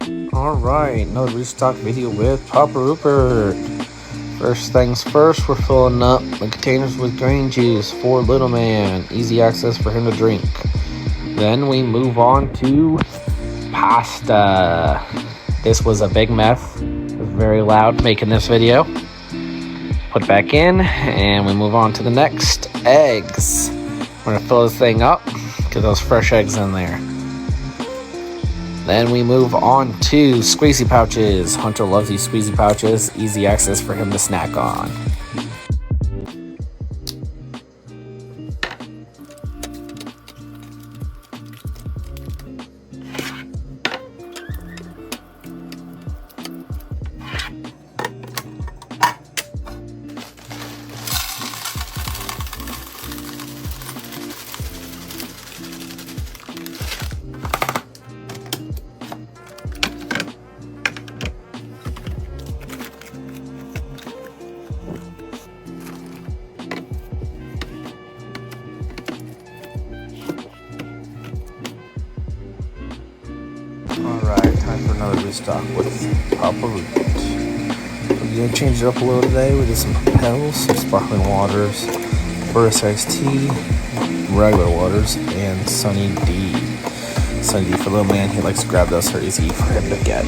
Alright, another restock video with Papa Rupert. First things first, we're filling up the containers with grain juice for Little Man. Easy access for him to drink. Then we move on to pasta. This was a big mess. It was very loud making this video. Put it back in, and we move on to the next. Eggs. We're gonna fill this thing up, get those fresh eggs in there. Then we move on to squeezy pouches. Hunter loves these squeezy pouches. Easy access for him to snack on. Alright, time for another restock with Papa Rupert. We're going to change it up a little today. We did some Propels, some sparkling waters, burst iced tea, regular waters, and Sunny D. Sunny D for Little Man. He likes to grab those, so easy for him to get.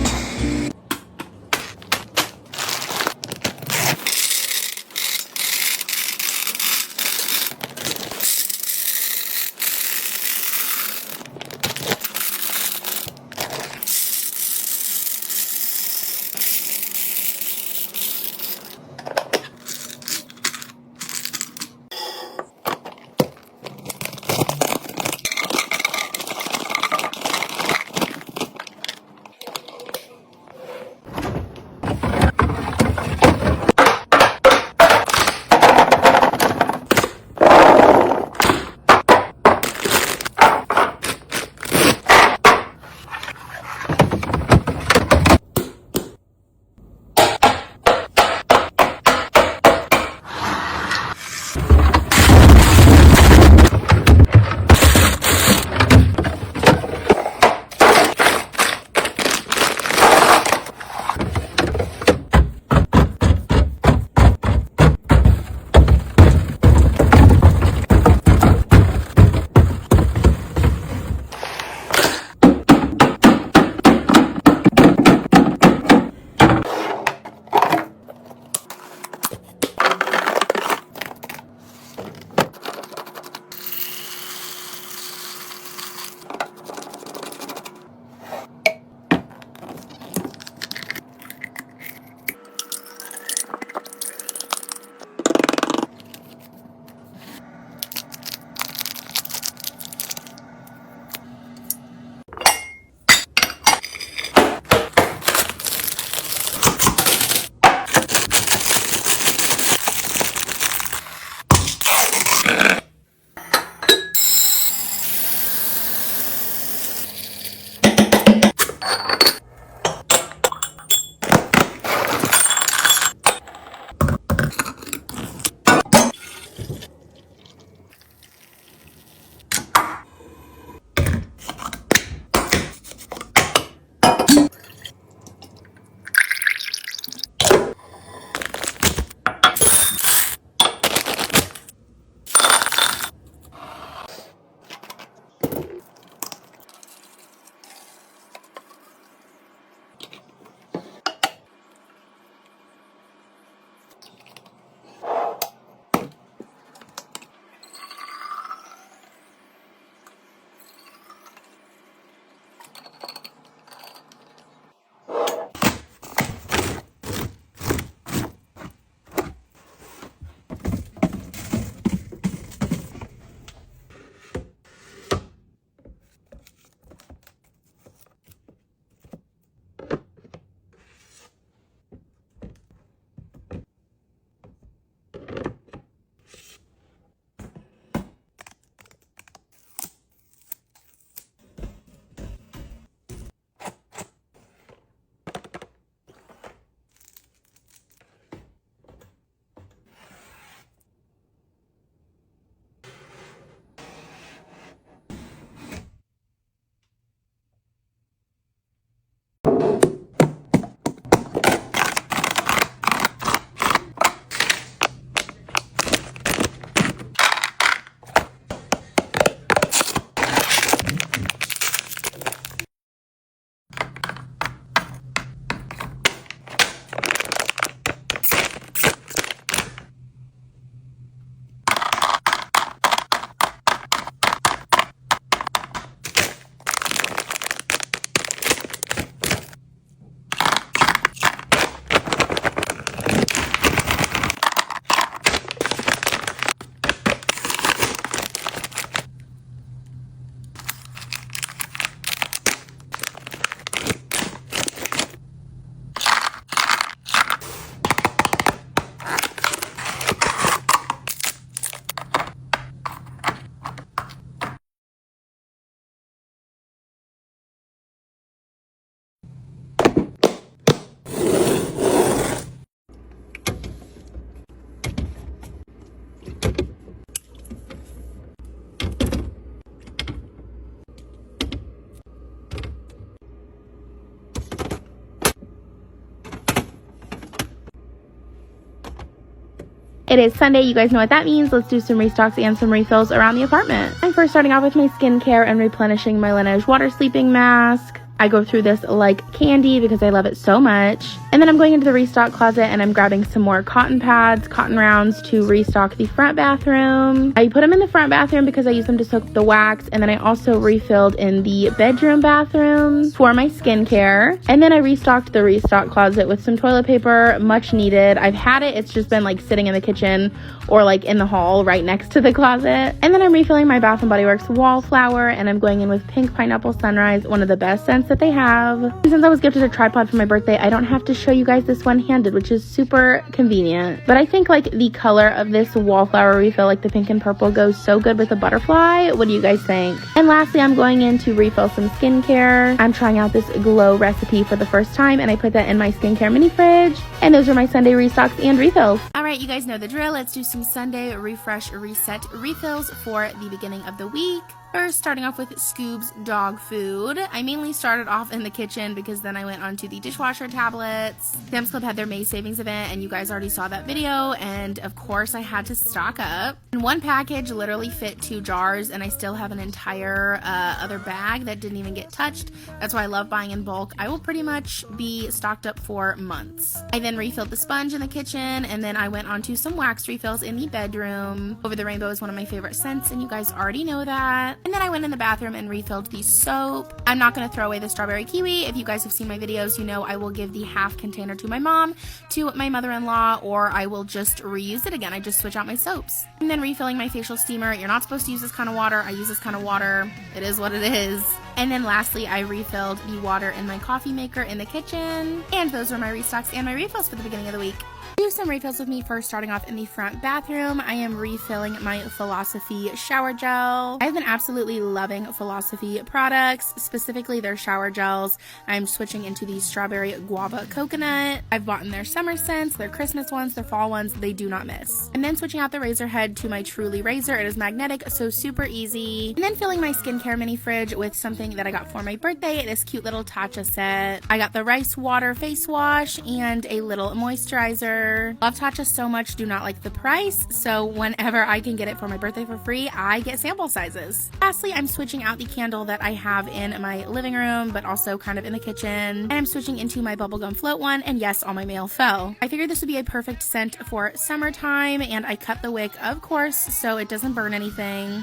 It is Sunday, you guys know what that means. Let's do some restocks and some refills around the apartment. I'm first starting off with my skincare and replenishing my Laneige water sleeping mask. I go through this like candy because I love it so much. And then I'm going into the restock closet and I'm grabbing some more cotton pads, cotton rounds to restock the front bathroom. I put them in the front bathroom because I use them to soak the wax. And then I also refilled in the bedroom bathroom for my skincare. And then I restocked the restock closet with some toilet paper, much needed. I've had it, it's just been like sitting in the kitchen or like in the hall right next to the closet. And then I'm refilling my Bath & Body Works wallflower and I'm going in with Pink Pineapple Sunrise, one of the best scents that they have. And since I was gifted a tripod for my birthday, I don't have to show you guys this one-handed, which is super convenient. But I think like the color of this wallflower refill, like the pink and purple, goes so good with the butterfly. What do you guys think? And lastly, I'm going in to refill some skincare. I'm trying out this glow recipe for the first time and I put that in my skincare mini fridge. And those are my Sunday restocks and refills. All right, you guys know the drill. Let's do some Sunday refresh, reset refills for the beginning of the week. First, starting off with Scoob's dog food. I mainly started off in the kitchen because then I went on to the dishwasher tablets. Sam's Club had their May savings event and you guys already saw that video, and of course I had to stock up. And one package literally fit 2 jars and I still have an entire other bag that didn't even get touched. That's why I love buying in bulk. I will pretty much be stocked up for months. I then refilled the sponge in the kitchen and then I went on to some wax refills in the bedroom. Over the Rainbow is one of my favorite scents and you guys already know that. And then I went in the bathroom and refilled the soap. I'm not going to throw away the strawberry kiwi. If you guys have seen my videos, you know I will give the half container to my mom, to my mother-in-law, or I will just reuse it again. I just switch out my soaps. And then refilling my facial steamer. You're not supposed to use this kind of water. I use this kind of water. It is what it is. And then lastly, I refilled the water in my coffee maker in the kitchen. And those are my restocks and my refills for the beginning of the week. Do some refills with me first, starting off in the front bathroom. I am refilling my Philosophy shower gel. I've been absolutely loving Philosophy products, specifically their shower gels. I'm switching into the strawberry guava coconut. I've bought in their summer scents, their Christmas ones, their fall ones. They do not miss. And then switching out the razor head to my Truly razor. It is magnetic, so super easy. And then filling my skincare mini fridge with something that I got for my birthday, this cute little Tatcha set. I got the rice water face wash and a little moisturizer. Love Tatcha so much, do not like the price, so whenever I can get it for my birthday for free, I get sample sizes. Lastly, I'm switching out the candle that I have in my living room, but also kind of in the kitchen, and I'm switching into my bubblegum float one, and yes, all my mail fell. I figured this would be a perfect scent for summertime, and I cut the wick, of course, so it doesn't burn anything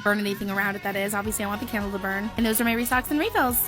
around it, that is. Obviously, I want the candle to burn. And those are my restocks and refills.